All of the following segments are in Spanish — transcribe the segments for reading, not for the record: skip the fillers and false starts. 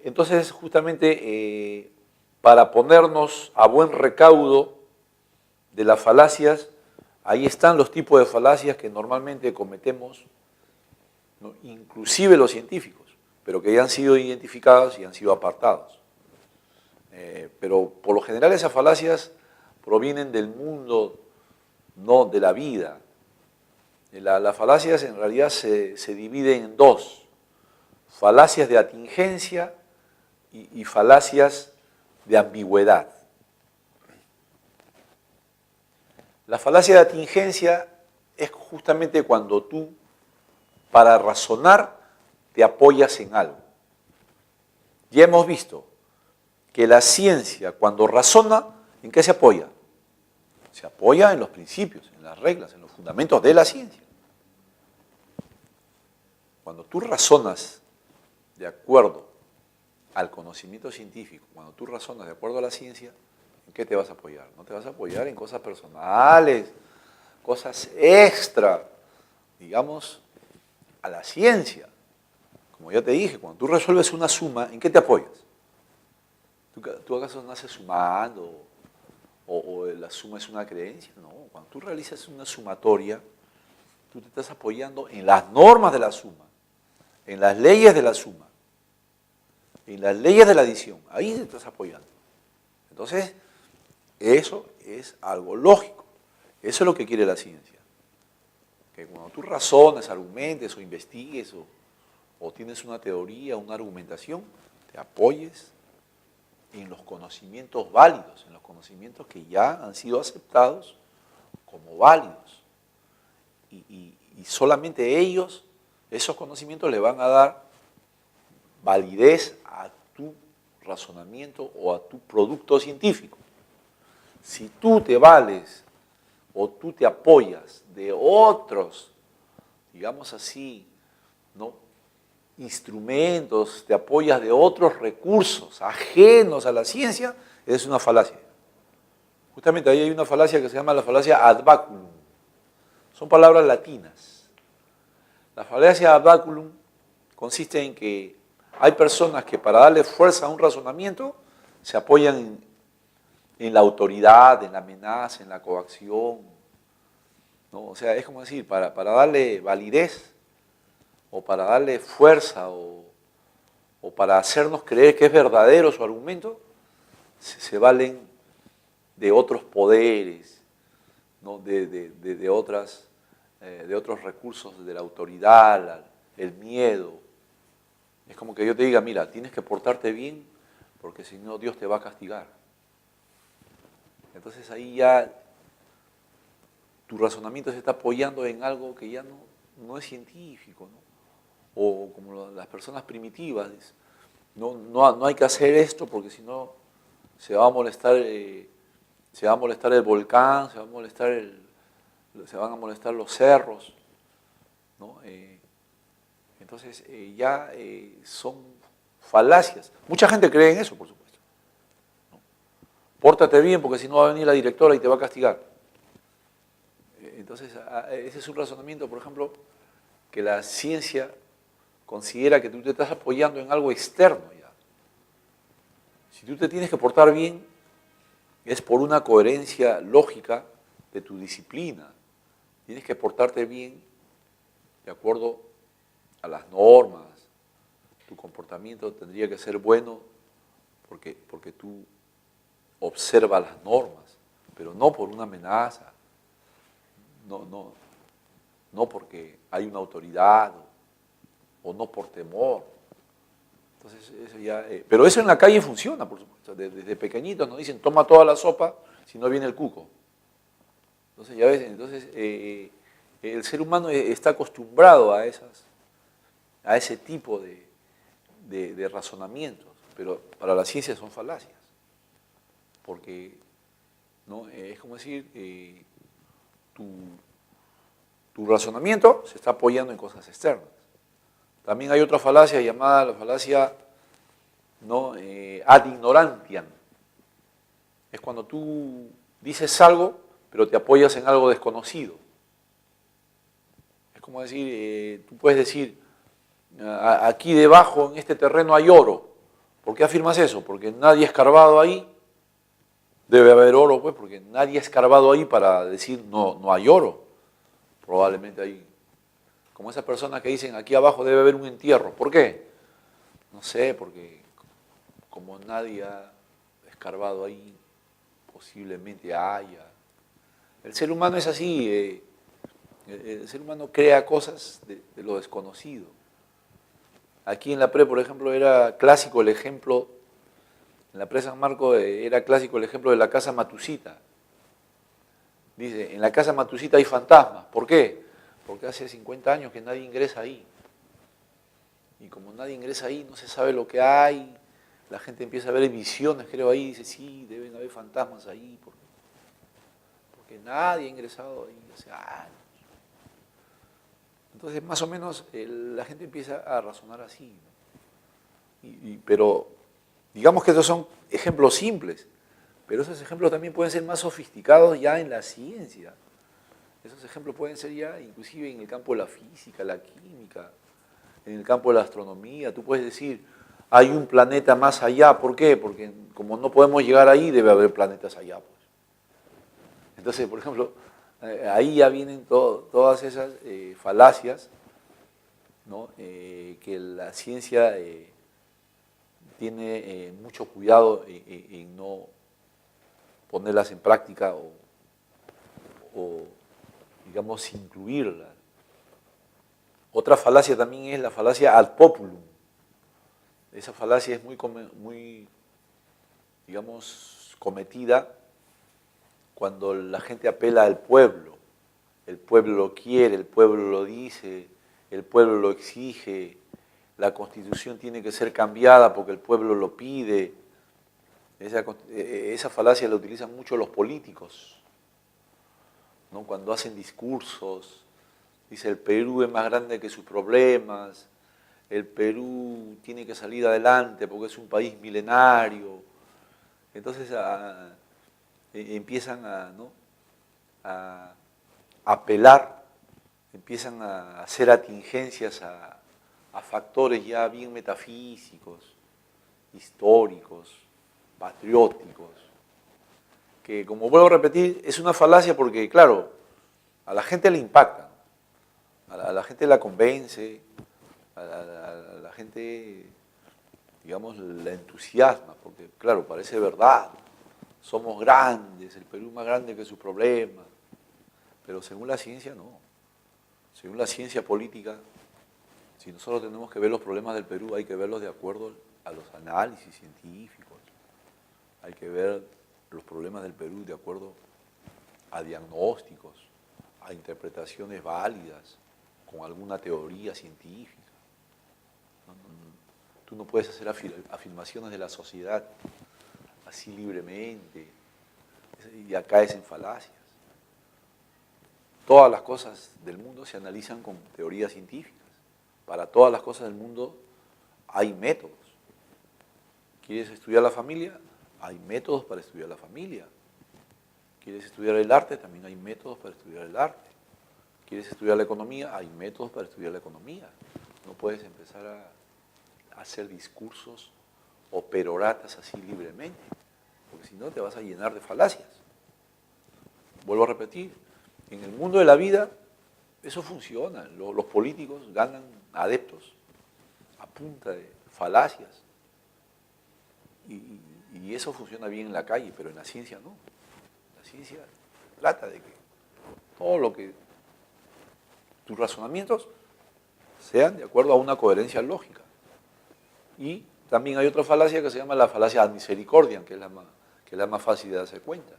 Entonces, justamente, para ponernos a buen recaudo de las falacias, ahí están los tipos de falacias que normalmente cometemos, ¿no? Inclusive los científicos, pero que ya han sido identificados y han sido apartados. Pero por lo general esas falacias provienen del mundo, no de la vida. Las falacias en realidad se dividen en dos: falacias de atingencia y falacias de ambigüedad. La falacia de atingencia es justamente cuando tú, para razonar, te apoyas en algo. Ya hemos visto que la ciencia, cuando razona, ¿en qué se apoya? Se apoya en los principios, en las reglas, en los fundamentos de la ciencia. Cuando tú razonas de acuerdo al conocimiento científico, cuando tú razonas de acuerdo a la ciencia, ¿en qué te vas a apoyar? No te vas a apoyar en cosas personales, cosas extra, digamos, a la ciencia. Como ya te dije, cuando tú resuelves una suma, ¿en qué te apoyas? ¿Tú acaso naces sumando o la suma es una creencia? No, cuando tú realizas una sumatoria, tú te estás apoyando en las normas de la suma, en las leyes de la suma, en las leyes de la adición. Ahí te estás apoyando. Entonces, eso es algo lógico. Eso es lo que quiere la ciencia. Que cuando tú razones, argumentes o investigues o tienes una teoría, una argumentación, te apoyes en los conocimientos válidos, en los conocimientos que ya han sido aceptados como válidos. Y solamente ellos, esos conocimientos le van a dar validez a tu razonamiento o a tu producto científico. Si tú te vales o tú te apoyas de otros, digamos así, ¿no?, instrumentos, te apoyas de otros recursos ajenos a la ciencia, es una falacia. Justamente ahí hay una falacia que se llama la falacia ad baculum. Son palabras latinas. La falacia ad baculum consiste en que hay personas que para darle fuerza a un razonamiento se apoyan en la autoridad, en la amenaza, en la coacción, ¿no? O sea, es como decir, para darle validez o para darle fuerza o para hacernos creer que es verdadero su argumento, se valen de otros poderes, ¿no?, de otros recursos de la autoridad, el miedo. Es como que yo te diga, mira, tienes que portarte bien porque si no Dios te va a castigar. Entonces ahí ya tu razonamiento se está apoyando en algo que ya no es científico, ¿no? O como las personas primitivas, no hay que hacer esto porque si no se va a molestar el volcán, se van a molestar los cerros, ¿no? Entonces ya son falacias. Mucha gente cree en eso, por supuesto, ¿no? Pórtate bien porque si no va a venir la directora y te va a castigar. Entonces ese es un razonamiento, por ejemplo, que la ciencia considera que tú te estás apoyando en algo externo ya. Si tú te tienes que portar bien, es por una coherencia lógica de tu disciplina. Tienes que portarte bien de acuerdo a las normas. Tu comportamiento tendría que ser bueno porque tú observas las normas, pero no por una amenaza, no porque hay una autoridad o no por temor. Entonces, eso ya, pero eso en la calle funciona, por supuesto. Desde pequeñitos nos dicen, toma toda la sopa, si no viene el cuco. Entonces, ya ves, el ser humano está acostumbrado a ese tipo de razonamientos, pero para la ciencia son falacias. Porque, ¿no?, es como decir, tu razonamiento se está apoyando en cosas externas. También hay otra falacia llamada la falacia, ¿no?, ad ignorantiam. Es cuando tú dices algo, pero te apoyas en algo desconocido. Es como decir, tú puedes decir, aquí debajo en este terreno hay oro, ¿Por qué afirmas eso? Porque nadie ha escarbado ahí. Debe haber oro, pues, porque nadie ha escarbado ahí para decir no hay oro. Probablemente hay, como esas personas que dicen aquí abajo debe haber un entierro. ¿Por qué? No sé, porque como nadie ha escarbado ahí, posiblemente haya. El ser humano es así, el ser humano crea cosas de lo desconocido. Aquí en la PRE, por ejemplo, era clásico el ejemplo, en la PRE San Marco era clásico el ejemplo de la casa Matusita. Dice, en la casa Matusita hay fantasmas. ¿Por qué? Porque hace 50 años que nadie ingresa ahí. Y como nadie ingresa ahí, no se sabe lo que hay. La gente empieza a ver visiones, creo, ahí. Dice, sí, deben haber fantasmas ahí. Porque nadie ha ingresado ahí hace años. Entonces, más o menos, la gente empieza a razonar así, ¿no? Pero, digamos que estos son ejemplos simples, pero esos ejemplos también pueden ser más sofisticados ya en la ciencia. Esos ejemplos pueden ser ya inclusive en el campo de la física, la química, en el campo de la astronomía. Tú puedes decir, hay un planeta más allá. ¿Por qué? Porque como no podemos llegar ahí, debe haber planetas allá, pues. Entonces, por ejemplo, ahí ya vienen todas esas falacias, ¿no? Que la ciencia tiene mucho cuidado en no ponerlas en práctica o, digamos, incluirlas. Otra falacia también es la falacia ad populum. Esa falacia es muy, digamos, cometida cuando la gente apela al pueblo. El pueblo lo quiere, el pueblo lo dice, el pueblo lo exige, la Constitución tiene que ser cambiada porque el pueblo lo pide. Esa falacia la utilizan mucho los políticos, ¿no? Cuando hacen discursos, dice el Perú es más grande que sus problemas, el Perú tiene que salir adelante porque es un país milenario. Entonces empiezan a apelar, empiezan a hacer atingencias a factores ya bien metafísicos, históricos, patrióticos, que como vuelvo a repetir, es una falacia porque, claro, a la gente le impacta, a la gente la convence, a la gente, digamos, la entusiasma, porque, claro, parece verdad, somos grandes, el Perú más grande que su problema, pero según la ciencia no, según la ciencia política, si nosotros tenemos que ver los problemas del Perú, hay que verlos de acuerdo a los análisis científicos, hay que ver los problemas del Perú de acuerdo a diagnósticos, a interpretaciones válidas, con alguna teoría científica. Tú no puedes hacer afirmaciones de la sociedad así libremente, y ya caes en falacias. Todas las cosas del mundo se analizan con teorías científicas. Para todas las cosas del mundo hay métodos. ¿Quieres estudiar la familia? Hay métodos para estudiar la familia. ¿Quieres estudiar el arte? También hay métodos para estudiar el arte. ¿Quieres estudiar la economía? Hay métodos para estudiar la economía. No puedes empezar a hacer discursos o peroratas así libremente, porque si no te vas a llenar de falacias. Vuelvo a repetir, en el mundo de la vida eso funciona. Los políticos ganan adeptos a punta de falacias. Y eso funciona bien en la calle, pero en la ciencia no. La ciencia trata de que todo lo que tus razonamientos sean de acuerdo a una coherencia lógica. Y también hay otra falacia que se llama la falacia ad misericordiam, que es la más fácil de darse cuenta.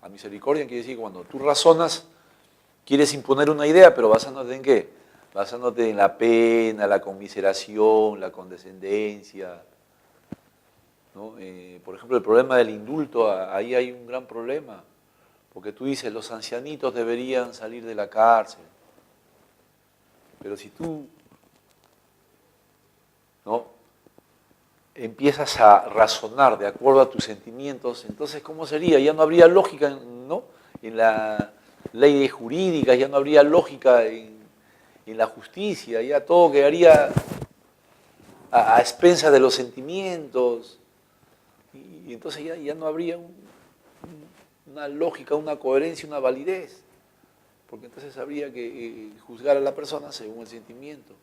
Ad misericordiam quiere decir que cuando tú razonas, quieres imponer una idea, pero basándote en qué? Basándote en la pena, la conmiseración, la condescendencia, ¿no? Por ejemplo, el problema del indulto, ahí hay un gran problema, porque tú dices, los ancianitos deberían salir de la cárcel, pero si tú, ¿no?, empiezas a razonar de acuerdo a tus sentimientos, entonces ¿cómo sería? Ya no habría lógica, ¿no?, en la ley jurídica, ya no habría lógica en la justicia, ya todo quedaría a expensas de los sentimientos, y entonces ya no habría una lógica, una coherencia, una validez, porque entonces habría que juzgar a la persona según el sentimiento.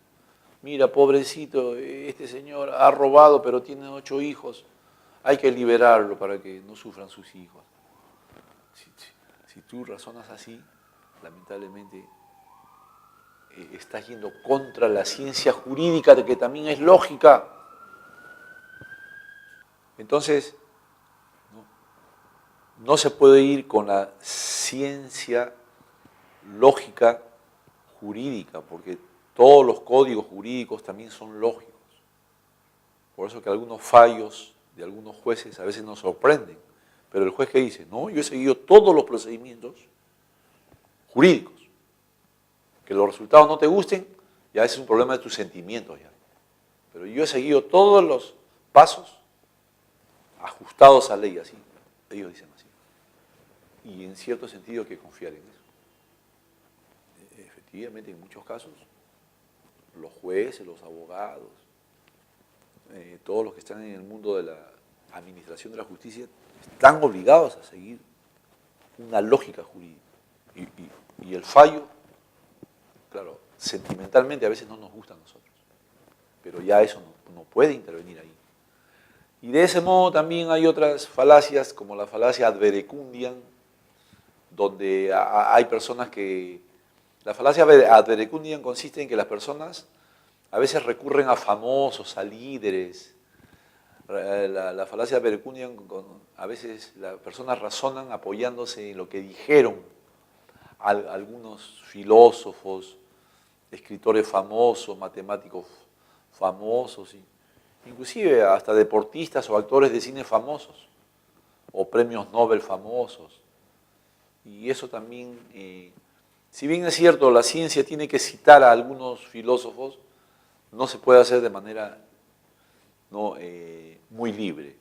Mira, pobrecito, este señor ha robado pero tiene 8 hijos, hay que liberarlo para que no sufran sus hijos. Si tú razonas así, lamentablemente estás yendo contra la ciencia jurídica, que también es lógica. Entonces, no se puede ir con la ciencia lógica jurídica, porque todos los códigos jurídicos también son lógicos. Por eso que algunos fallos de algunos jueces a veces nos sorprenden. Pero el juez que dice, no, yo he seguido todos los procedimientos jurídicos. Que los resultados no te gusten, ya ese es un problema de tus sentimientos ya. Pero yo he seguido todos los pasos ajustados a ley, así. Ellos dicen así. Y en cierto sentido hay que confiar en eso. Efectivamente, en muchos casos, los jueces, los abogados, todos los que están en el mundo de la administración de la justicia, están obligados a seguir una lógica jurídica. Y el fallo, claro, sentimentalmente a veces no nos gusta a nosotros, pero ya eso no puede intervenir ahí. Y de ese modo también hay otras falacias, como la falacia ad verecundiam, donde hay personas que... La falacia ad verecundiam consiste en que las personas a veces recurren a famosos, a líderes. La falacia ad verecundiam, a veces las personas razonan apoyándose en lo que dijeron algunos filósofos, escritores famosos, matemáticos famosos, inclusive hasta deportistas o actores de cine famosos, o premios Nobel famosos. Y eso también, si bien es cierto, la ciencia tiene que citar a algunos filósofos, no se puede hacer de manera muy libre.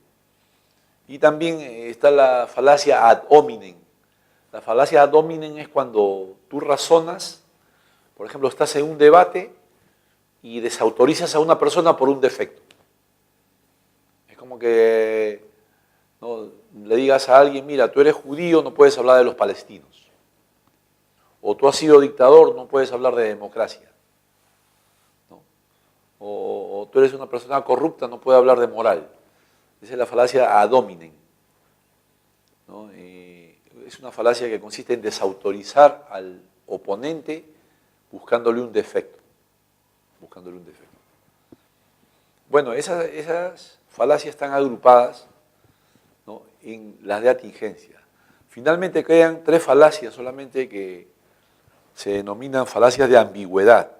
Y también está la falacia ad hominem. La falacia ad hominem es cuando tú razonas, por ejemplo, estás en un debate y desautorizas a una persona por un defecto. Es como que le digas a alguien, mira, tú eres judío, no puedes hablar de los palestinos. O tú has sido dictador, no puedes hablar de democracia. O tú eres una persona corrupta, no puedes hablar de moral. Esa es la falacia ad hominem. Es una falacia que consiste en desautorizar al oponente buscándole un defecto. Bueno, esas falacias están agrupadas, ¿no?, en las de atingencia. Finalmente quedan 3 falacias solamente que se denominan falacias de ambigüedad.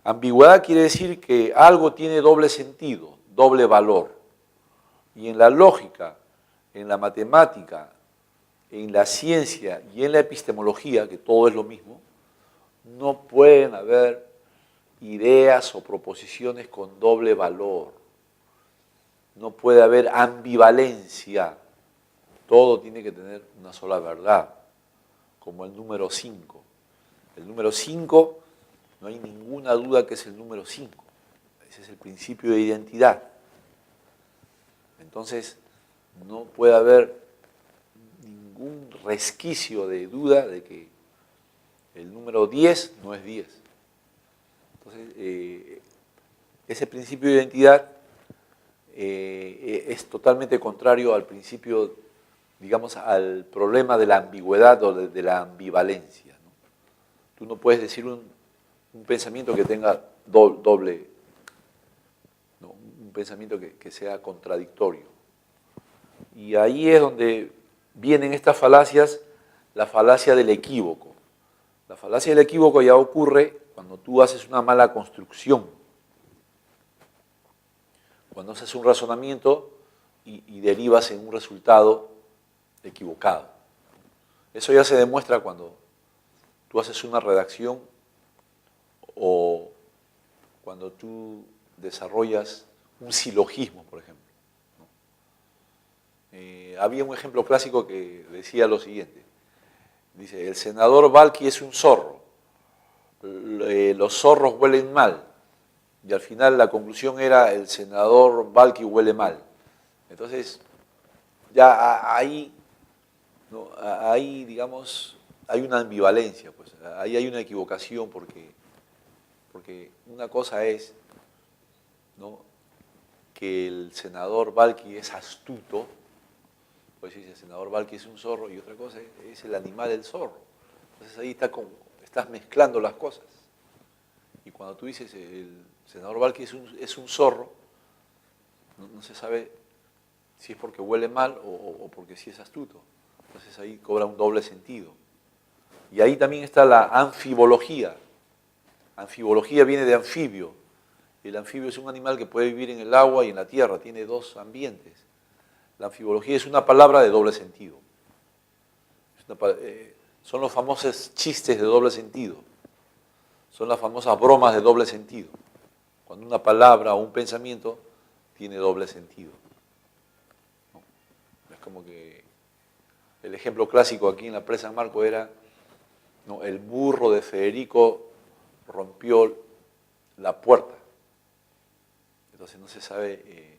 Ambigüedad quiere decir que algo tiene doble sentido, doble valor. Y en la lógica, en la matemática, en la ciencia y en la epistemología, que todo es lo mismo, no pueden haber ideas o proposiciones con doble valor. No puede haber ambivalencia. Todo tiene que tener una sola verdad, como el número 5. El número 5, no hay ninguna duda que es el número 5. Ese es el principio de identidad. Entonces, no puede haber ningún resquicio de duda de que el número 10 no es 10. Entonces, ese principio de identidad es totalmente contrario al principio, digamos, al problema de la ambigüedad o de la ambivalencia, ¿no? Tú no puedes decir un pensamiento que tenga doble, ¿no?, un pensamiento que sea contradictorio. Y ahí es donde vienen estas falacias, la falacia del equívoco. La falacia del equívoco ya ocurre cuando tú haces una mala construcción, cuando haces un razonamiento y derivas en un resultado equivocado. Eso ya se demuestra cuando tú haces una redacción o cuando tú desarrollas un silogismo, por ejemplo. Había un ejemplo clásico que decía lo siguiente. Dice, el senador Balki es un zorro. Los zorros huelen mal. y al final la conclusión era el senador Balki huele mal. Entonces, ya ahí, ¿no? Ahí, digamos, hay una ambivalencia, pues, ahí hay una equivocación porque una cosa es, ¿no?, que el senador Balki es astuto, pues dice el senador Balki es un zorro, y otra cosa es el animal del zorro. Entonces ahí estás mezclando las cosas. Y cuando tú dices el senador Balki es un zorro, no se sabe si es porque huele mal o porque sí es astuto. Entonces ahí cobra un doble sentido. Y ahí también está la anfibología. Anfibología viene de anfibio. El anfibio es un animal que puede vivir en el agua y en la tierra, tiene dos ambientes. La anfibología es una palabra de doble sentido. Son los famosos chistes de doble sentido. Son las famosas bromas de doble sentido. Cuando una palabra o un pensamiento tiene doble sentido. ¿No? Es como que el ejemplo clásico aquí en la presa San Marco era, ¿no?, el burro de Federico rompió la puerta. Entonces no se sabe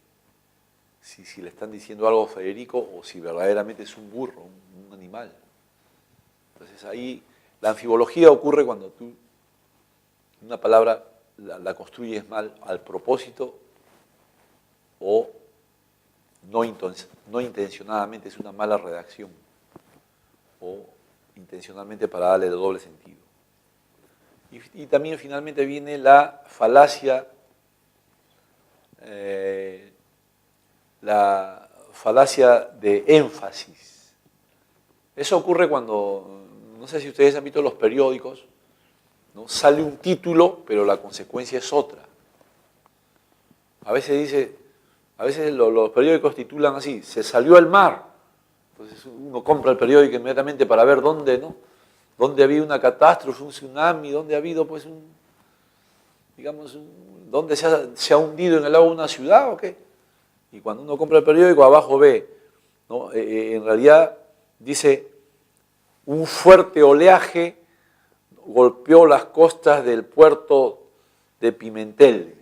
si le están diciendo algo a Federico o si verdaderamente es un burro, un animal. Entonces ahí la anfibología ocurre cuando tú una palabra la construyes mal al propósito o no intencionadamente, es una mala redacción o intencionalmente para darle doble sentido. Y también finalmente viene la falacia de énfasis. Eso ocurre cuando, no sé si ustedes han visto los periódicos, ¿no?, sale un título, pero la consecuencia es otra. A veces los periódicos titulan así, se salió al mar. Entonces uno compra el periódico inmediatamente para ver dónde, ¿no?, dónde ha habido una catástrofe, un tsunami, dónde ha habido, pues, dónde se ha hundido en el agua una ciudad o qué. Y cuando uno compra el periódico, abajo ve, ¿no?, en realidad dice, un fuerte oleaje golpeó las costas del puerto de Pimentel.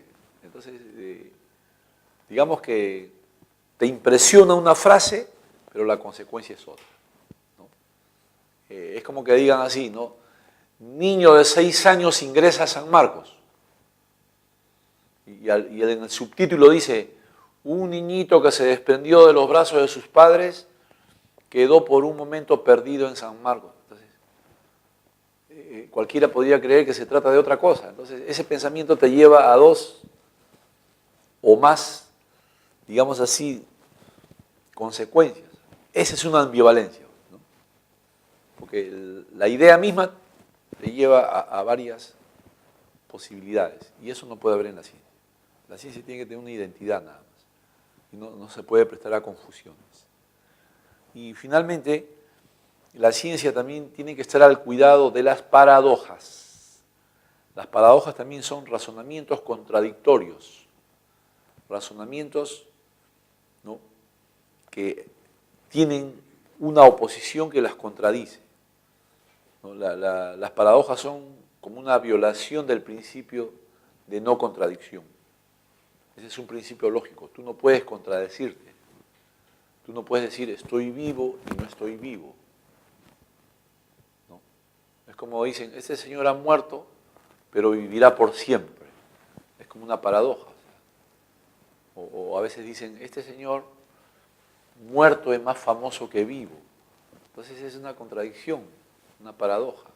Entonces, digamos que te impresiona una frase, pero la consecuencia es otra, ¿no? Es como que digan así, ¿no?, niño de 6 años ingresa a San Marcos. Y en el subtítulo dice, un niñito que se desprendió de los brazos de sus padres quedó por un momento perdido en San Marcos. Entonces, cualquiera podría creer que se trata de otra cosa. Entonces, ese pensamiento te lleva a dos o más, digamos así, consecuencias. Esa es una ambivalencia, ¿no? Porque la idea misma te lleva a varias posibilidades y eso no puede haber en la ciencia. La ciencia tiene que tener una identidad nada más y no se puede prestar a confusiones. Y finalmente, la ciencia también tiene que estar al cuidado de las paradojas. Las paradojas también son razonamientos contradictorios, razonamientos, ¿no?, que tienen una oposición que las contradice, ¿no? Las paradojas son como una violación del principio de no contradicción. Ese es un principio lógico. Tú no puedes contradecirte. Tú no puedes decir estoy vivo y no estoy vivo, ¿no? Es como dicen, este señor ha muerto, pero vivirá por siempre. Es como una paradoja. O a veces dicen, este señor muerto es más famoso que vivo. Entonces es una contradicción, una paradoja,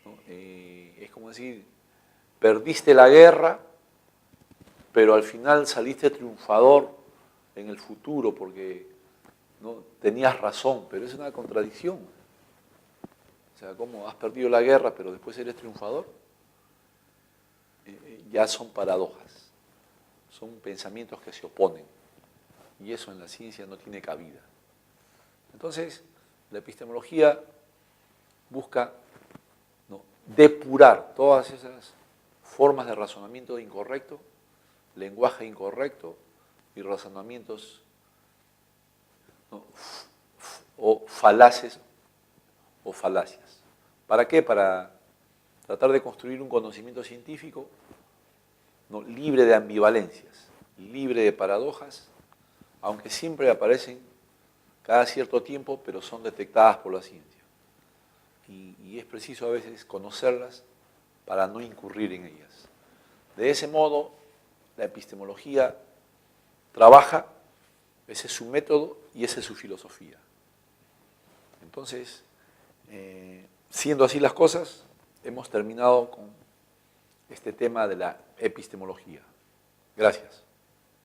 ¿no? Es como decir, perdiste la guerra, pero al final saliste triunfador en el futuro porque, ¿no?, tenías razón, pero es una contradicción. O sea, ¿cómo has perdido la guerra pero después eres triunfador? Ya son paradojas, son pensamientos que se oponen y eso en la ciencia no tiene cabida. Entonces, la epistemología busca, ¿no?, depurar todas esas formas de razonamiento incorrecto, lenguaje incorrecto y razonamientos, ¿no?, o falaces o falacias. ¿Para qué? Para tratar de construir un conocimiento científico ¿no? Libre de ambivalencias, libre de paradojas, aunque siempre aparecen cada cierto tiempo, pero son detectadas por la ciencia. Y es preciso a veces conocerlas para no incurrir en ellas. De ese modo, la epistemología trabaja, ese es su método y esa es su filosofía. Entonces, siendo así las cosas, hemos terminado con este tema de la epistemología. Gracias.